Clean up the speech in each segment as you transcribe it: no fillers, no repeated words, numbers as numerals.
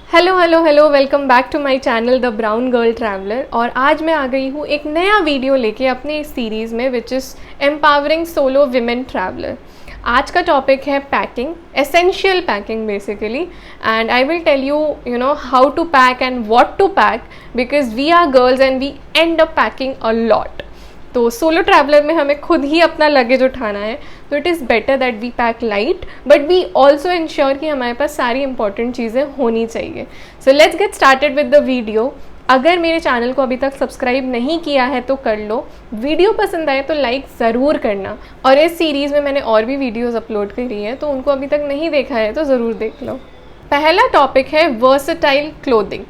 Hello hello hello, welcome back to my channel the brown girl traveller. और आज मैं आ गई हूँ एक नया वीडियो लेके अपने इस सीरीज़ में, which is empowering solo women traveller. आज का टॉपिक है packing, essential packing basically. And I will tell you know how to pack and what to pack, because we are girls and we end up packing a lot. तो solo traveller में हमें खुद ही अपना luggage उठाना है, तो it is better that we pack light, but we also ensure कि हमारे पास सारी इंपॉर्टेंट चीज़ें होनी चाहिए। So let's get started with the video. अगर मेरे चैनल को अभी तक सब्सक्राइब नहीं किया है तो कर लो, वीडियो पसंद आए तो लाइक ज़रूर करना। और इस सीरीज़ में मैंने और भी वीडियोज़ अपलोड करी हैं, तो उनको अभी तक नहीं देखा है तो ज़रूर देख लो। पहला टॉपिक है वर्सेटाइल क्लोथिंग।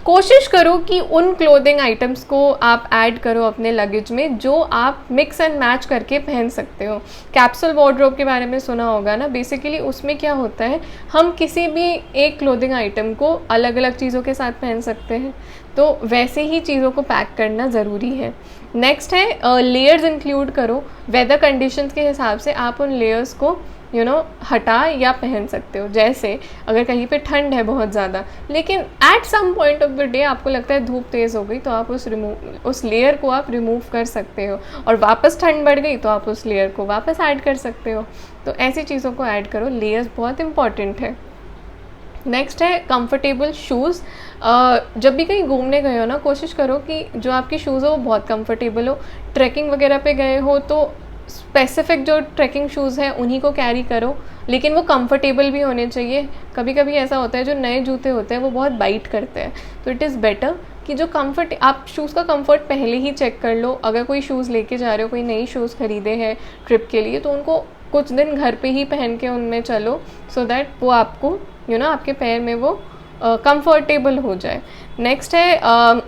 कोशिश करो कि उन क्लोथिंग आइटम्स को आप ऐड करो अपने लगेज में जो आप मिक्स एंड मैच करके पहन सकते हो। कैप्सूल वार्डरोब के बारे में सुना होगा ना। बेसिकली उसमें क्या होता है, हम किसी भी एक क्लोथिंग आइटम को अलग अलग चीज़ों के साथ पहन सकते हैं, तो वैसे ही चीज़ों को पैक करना ज़रूरी है। नेक्स्ट है लेयर्स इंक्लूड करो। वेदर कंडीशंस के हिसाब से आप उन लेयर्स को हटा या पहन सकते हो। जैसे अगर कहीं पे ठंड है बहुत ज़्यादा, लेकिन at some point of the day आपको लगता है धूप तेज़ हो गई, तो आप उस लेयर को आप रिमूव कर सकते हो, और वापस ठंड बढ़ गई तो आप उस लेयर को वापस ऐड कर सकते हो। तो ऐसी चीज़ों को ऐड करो, लेयर्स बहुत इंपॉर्टेंट है। नेक्स्ट है कंफर्टेबल शूज़। जब भी कहीं घूमने गए हो ना, कोशिश करो कि जो आपके शूज़ हो वो बहुत कंफर्टेबल हो। ट्रैकिंग वगैरह पे गए हो तो स्पेसिफिक जो ट्रैकिंग शूज़ हैं उन्हीं को कैरी करो, लेकिन वो कंफर्टेबल भी होने चाहिए। कभी कभी ऐसा होता है जो नए जूते होते हैं वो बहुत बाइट करते हैं, तो इट इज़ बेटर कि जो कंफर्ट, आप शूज़ का कंफर्ट पहले ही चेक कर लो। अगर कोई शूज़ लेके जा रहे हो, कोई नई शूज़ खरीदे हैं ट्रिप के लिए, तो उनको कुछ दिन घर पे ही पहन के उनमें चलो, सो दैट वो आपको आपके पैर में वो कंफर्टेबल हो जाए। नेक्स्ट है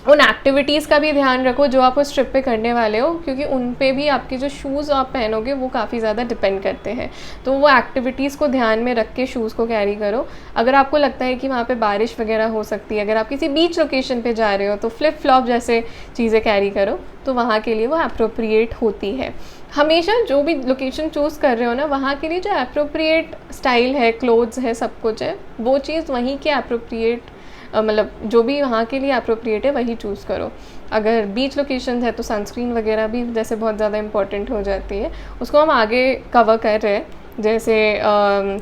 उन एक्टिविटीज़ का भी ध्यान रखो जो आप उस ट्रिप पे करने वाले हो, क्योंकि उन पे भी आपके जो शूज़ आप पहनोगे वो काफ़ी ज़्यादा डिपेंड करते हैं। तो वो एक्टिविटीज़ को ध्यान में रख के शूज़ को कैरी करो। अगर आपको लगता है कि वहाँ पे बारिश वगैरह हो सकती है, अगर आप किसी बीच लोकेशन पे जा रहे हो, तो फ्लिप फ्लॉप जैसे चीज़ें कैरी करो, तो वहाँ के लिए वो अप्रोप्रिएट होती है। हमेशा जो भी लोकेशन चूज़ कर रहे हो ना, वहाँ के लिए जो अप्रोप्रिएट स्टाइल है, क्लोथ्स है, सब कुछ है, वो चीज़ वहीं के अप्रोप्रिएट, मतलब जो भी वहाँ के लिए अप्रोप्रिएट है वही चूज़ करो। अगर बीच लोकेशन है तो सनस्क्रीन वगैरह भी जैसे बहुत ज़्यादा इंपॉर्टेंट हो जाती है, उसको हम आगे कवर कर रहे हैं। जैसे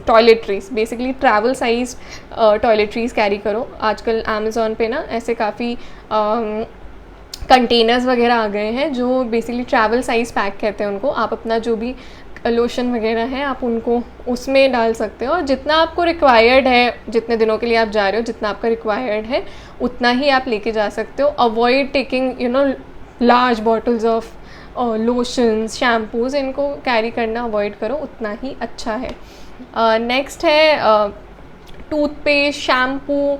टॉयलेट्रीज़, बेसिकली ट्रैवल साइज टॉयलेट्रीज़ कैरी करो। आजकल अमेज़ॉन पे ना ऐसे काफ़ी कंटेनर्स वगैरह आ गए हैं जो बेसिकली ट्रैवल साइज़ पैक कहते हैं उनको। आप अपना जो भी लोशन वगैरह है आप उनको उसमें डाल सकते हो, और जितना आपको रिक्वायर्ड है, जितने दिनों के लिए आप जा रहे हो, जितना आपका रिक्वायर्ड है उतना ही आप लेके जा सकते हो। Avoid taking large bottles of lotions, shampoos, इनको कैरी करना अवॉइड करो, उतना ही अच्छा है। नेक्स्ट है टूथपेस्ट, शैम्पू,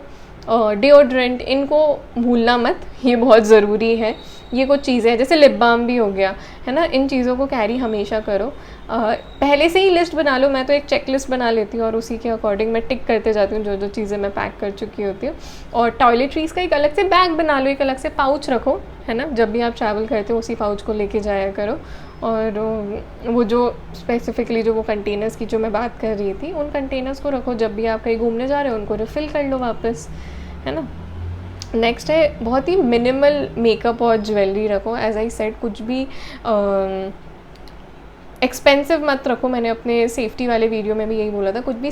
डिओड्रेंट, इनको भूलना मत, ये बहुत ज़रूरी है। ये कुछ चीज़ें हैं, जैसे लिप बाम भी हो गया है ना, इन चीज़ों को कैरी हमेशा करो। पहले से ही लिस्ट बना लो। मैं तो एक चेक लिस्ट बना लेती हूँ और उसी के अकॉर्डिंग मैं टिक करते जाती हूँ जो जो चीज़ें मैं पैक कर चुकी होती हूँ। और टॉयलेट्रीज़ का एक अलग से बैग बना लो, एक अलग से पाउच रखो, है ना। जब भी आप ट्रैवल करते हो उसी पाउच को लेके जाया करो। और वो जो स्पेसिफिकली जो वो कंटेनर्स की जो मैं बात कर रही थी, उन कंटेनर्स को रखो, जब भी आप कहीं घूमने जा रहे हो उनको रिफ़िल कर लो वापस, है ना। नेक्स्ट है बहुत ही मिनिमल मेकअप और ज्वेलरी रखो। एज आई सेड, कुछ भी एक्सपेंसिव मत रखो। मैंने अपने सेफ्टी वाले वीडियो में भी यही बोला था, कुछ भी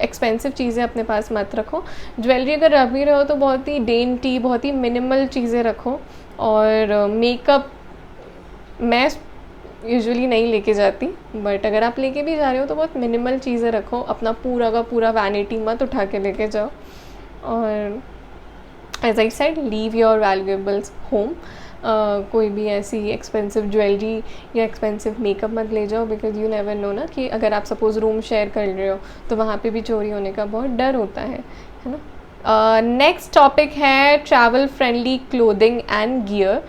एक्सपेंसिव चीज़ें अपने पास मत रखो। ज्वेलरी अगर रख भी रहे हो तो बहुत ही डेंटी, बहुत ही मिनिमल चीज़ें रखो। और मेकअप मैं यूजुअली नहीं लेके जाती, बट अगर आप लेके भी जा रहे हो तो बहुत मिनिमल चीज़ें रखो। अपना पूरा का पूरा वैनिटी मत उठा के लेके जाओ। और as I said, leave your valuables home. कोई भी ऐसी एक्सपेंसिव ज्वेलरी या एक्सपेंसिव मेकअप मत ले जाओ, बिकॉज यू नेवर नो ना कि अगर आप सपोज़ रूम शेयर कर रहे हो तो वहाँ पे भी चोरी होने का बहुत डर होता है ना। नेक्स्ट टॉपिक है travel friendly clothing and gear.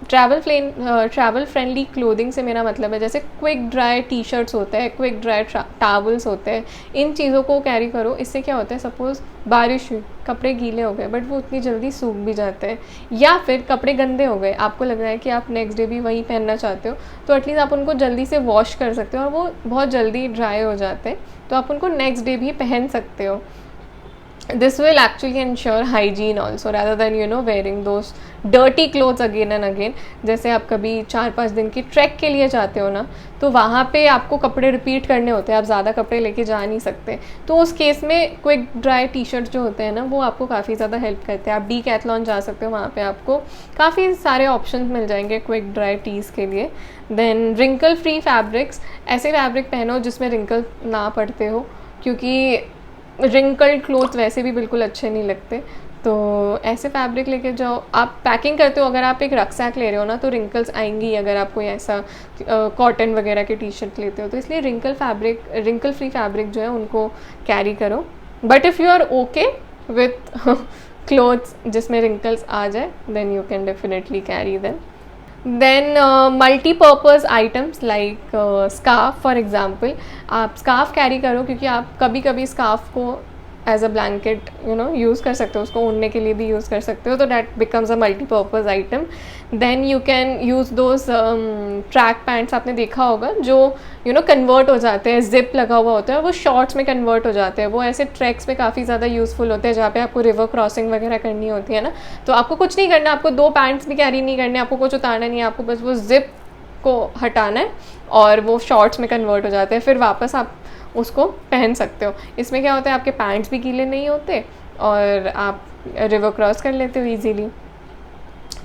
Travel friendly clothing से मेरा मतलब है जैसे क्विक ड्राई टी शर्ट्स होते हैं, क्विक ड्राई टावल्स होते हैं, इन चीज़ों को कैरी करो। इससे क्या होता है, सपोज़ बारिश हुई, कपड़े गीले हो गए, बट वो उतनी जल्दी सूख भी जाते हैं, या फिर कपड़े गंदे हो गए, आपको लग रहा है कि आप नेक्स्ट डे भी वही पहनना चाहते हो, तो एटलीस्ट आप उनको जल्दी से वॉश कर सकते हो और वो बहुत जल्दी ड्राई हो जाते हैं, तो आप उनको नेक्स्ट डे भी पहन सकते हो। this will actually ensure hygiene also rather than wearing those dirty clothes again and again. जैसे आप कभी 4-5 दिन की ट्रैक के लिए जाते हो ना, तो वहाँ पे आपको कपड़े रिपीट करने होते हैं, आप ज़्यादा कपड़े लेके जा नहीं सकते, तो उस केस में क्विक ड्राई टी शर्ट जो होते हैं ना, वो आपको काफ़ी ज़्यादा हेल्प करते हैं. आप डीकैथलॉन जा सकते हो, वहाँ पे आपको काफ़ी सारे ऑप्शन मिल जाएंगे क्विक ड्राई टीज़ के लिए. देन रिंकल फ्री फैब्रिक्स, ऐसे फैब्रिक पहनो जिसमें रिंकल ना पड़ते हो, क्योंकि रिंकल्ड क्लोथ वैसे भी बिल्कुल अच्छे नहीं लगते. तो ऐसे फैब्रिक लेके जाओ. आप पैकिंग करते हो, अगर आप एक रक्सैक ले रहे हो ना, तो रिंकल्स आएंगी अगर आप कोई ऐसा कॉटन वगैरह की टी शर्ट लेते हो. तो इसलिए रिंकल फ्री फैब्रिक जो है उनको कैरी करो. But if you are okay with clothes जिसमें रिंकल्स आ जाए, then you can definitely carry them. Then multipurpose items like scarf for example. आप स्कार्फ कैरी करो, क्योंकि आप कभी कभी स्कार्फ को एज अ ब्लैंकेट यूज़ कर सकते हो, उसको ओढ़ने के लिए भी यूज़ कर सकते हो, तो that becomes a multipurpose item. Then you can use those track pants, आपने देखा होगा, जो कन्वर्ट हो जाते हैं, जिप लगा हुआ होता है, वो शॉर्ट्स में कन्वर्ट हो जाते हैं. वो ऐसे ट्रैक्स में काफ़ी ज़्यादा यूज़फुल होते हैं, जहाँ पे आपको रिवर क्रॉसिंग वगैरह करनी होती है ना, तो आपको कुछ नहीं करना, आपको 2 पैंट्स भी कैरी नहीं करने, आपको कुछ उतारना नहीं है, आपको बस वो जिप को हटाना है और वो शॉर्ट्स में कन्वर्ट हो जाते हैं, फिर वापस आप उसको पहन सकते हो. इसमें क्या होता है, आपके पैंट्स भी गीले नहीं होते और आप रिवर क्रॉस कर लेते हो ईजीली.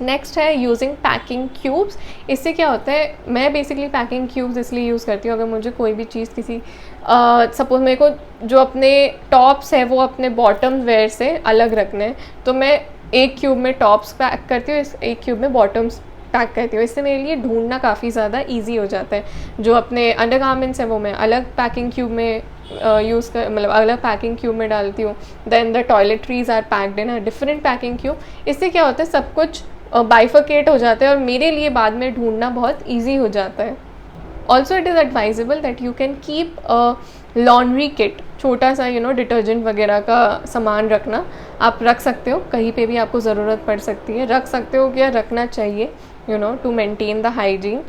नेक्स्ट है यूजिंग पैकिंग क्यूब्स. इससे क्या होता है, मैं बेसिकली पैकिंग क्यूब्स इसलिए यूज़ करती हूँ, अगर मुझे कोई भी चीज़ किसी सपोज मेरे को जो अपने टॉप्स है वो अपने बॉटम वेयर से अलग रखने हैं, तो मैं एक क्यूब में टॉप्स पैक करती हूँ, एक क्यूब में बॉटम्स पैक करती हूँ. इससे मेरे लिए ढूंढना काफ़ी ज़्यादा इजी हो जाता है. जो अपने अंडरगारमेंट्स हैं वो मैं अलग पैकिंग क्यूब में अलग पैकिंग क्यूब में डालती हूँ. Then the toiletries are packed in a different packing cube. इससे क्या होता है, सब कुछ बाइफर्केट हो जाता है और मेरे लिए बाद में ढूंढना बहुत ईजी हो जाता है. Also it is advisable that you can keep a laundry kit, छोटा सा डिटर्जेंट वगैरह का सामान रखना आप रख सकते हो. कहीं पे भी आपको ज़रूरत पड़ सकती है, रख सकते हो, क्या रखना चाहिए टू मेंटेन द हाइजीन.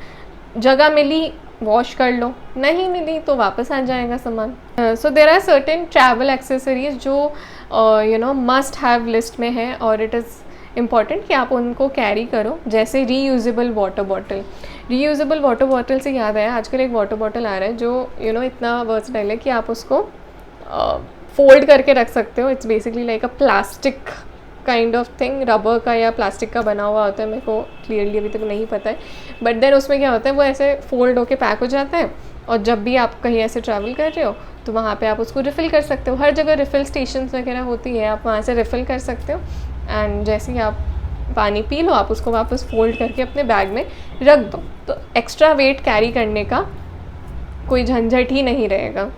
जगह मिली वॉश कर लो, नहीं मिली तो वापस आ जाएगा सामान. So there are certain travel accessories जो मस्ट हैव लिस्ट में है और इट इज़ इम्पॉर्टेंट कि आप उनको कैरी करो. जैसे reusable water bottle. Reusable water bottle से याद आया, आजकल एक वाटर बॉटल आ रहा है जो इतना वर्सटाइल है कि आप उसको फोल्ड करके रख सकते हो. It's basically like a plastic kind of thing, rubber का या प्लास्टिक का बना हुआ होता है, मेरे को क्लियरली अभी तक नहीं पता है. बट देन उसमें क्या होता है, वो ऐसे फोल्ड होके पैक हो जाता है और जब भी आप कहीं ऐसे ट्रैवल कर रहे हो तो वहाँ पे आप उसको रिफ़िल कर सकते हो. हर जगह रिफ़िल स्टेशंस वगैरह होती है, आप वहाँ से रिफ़िल कर सकते हो. एंड जैसे ही आप पानी पी लो, आप उसको वापस फोल्ड करके अपने बैग में रख दो, तो एक्स्ट्रा वेट कैरी करने का कोई झंझट ही नहीं रहेगा.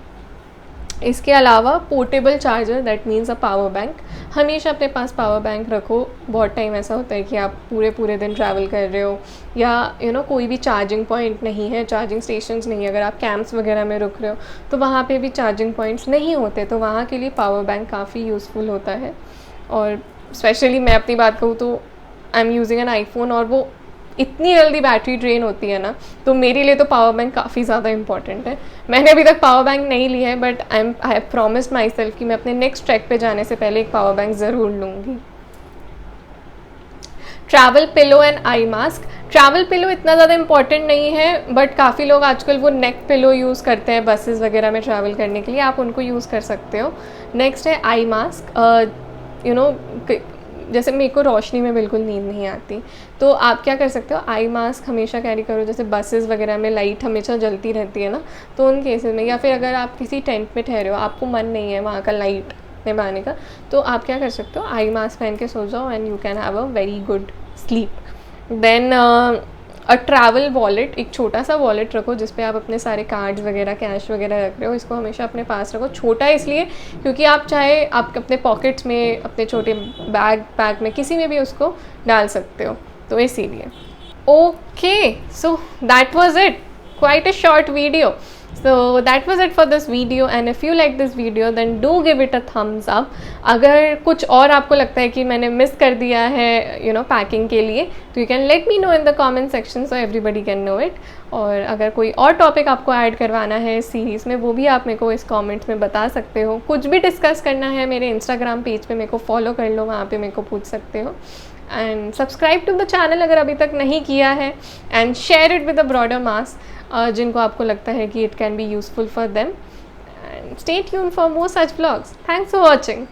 इसके अलावा portable charger, that means a power bank. हमेशा अपने पास पावर बैंक रखो. बहुत टाइम ऐसा होता है कि आप पूरे दिन ट्रैवल कर रहे हो या कोई भी चार्जिंग पॉइंट नहीं है, चार्जिंग स्टेशंस नहीं है, अगर आप कैंप्स वगैरह में रुक रहे हो तो वहाँ पे भी चार्जिंग पॉइंट्स नहीं होते, तो वहाँ के लिए पावर बैंक काफ़ी यूज़फुल होता है. और स्पेशली मैं अपनी बात कहूँ तो I am using an iPhone और वो इतनी जल्दी बैटरी ड्रेन होती है ना, तो मेरे लिए तो पावर बैंक काफ़ी ज़्यादा इंपॉर्टेंट है. मैंने अभी तक पावर बैंक नहीं लिया है, but I have promised my self कि मैं अपने नेक्स्ट ट्रैक पे जाने से पहले एक पावर बैंक ज़रूर लूँगी. Travel pillow and eye mask. Travel pillow इतना ज़्यादा इंपॉर्टेंट नहीं है, बट काफ़ी लोग आजकल वो नेक पिलो यूज़ करते हैं बसेस वगैरह में ट्रैवल करने के लिए, आप उनको यूज़ कर सकते हो. नेक्स्ट है आई मास्क. जैसे मेरे को रोशनी में बिल्कुल नींद नहीं आती, तो आप क्या कर सकते हो, आई मास्क हमेशा कैरी करो. जैसे बसेस वगैरह में लाइट हमेशा जलती रहती है ना, तो उन केसेस में, या फिर अगर आप किसी टेंट में ठहरे हो, आपको मन नहीं है वहाँ का लाइट निभाने का, तो आप क्या कर सकते हो, आई मास्क पहन के सो जाओ and you can have a very good sleep. Then a travel wallet. एक छोटा सा वॉलेट रखो जिस पे आप अपने सारे कार्ड्स वगैरह, कैश वगैरह रख रहे हो. इसको हमेशा अपने पास रखो. छोटा इसलिए क्योंकि आप चाहे आप अपने पॉकेट्स में, अपने छोटे बैग में, किसी में भी उसको डाल सकते हो, तो इसीलिए. Okay, so that was it. Quite a short video. So that was it for this video, and if you like this video then do give it a thumbs up. अगर कुछ और आपको लगता है कि मैंने मिस कर दिया है पैकिंग के लिए, तो you can let me know in the comment section so everybody can know it. और अगर कोई और टॉपिक आपको ऐड करवाना है इस सीरीज़ में, वो भी आप मेरे को इस कमेंट्स में बता सकते हो. कुछ भी डिस्कस करना है मेरे इंस्टाग्राम पेज पे मेरे को फॉलो कर लो, वहाँ पे मेरे को पूछ सकते हो. And subscribe to the channel अगर अभी तक नहीं किया है, and share it with a broader mass जिनको आपको लगता है कि it can be useful for them. And stay tuned for more such vlogs. Thanks for watching.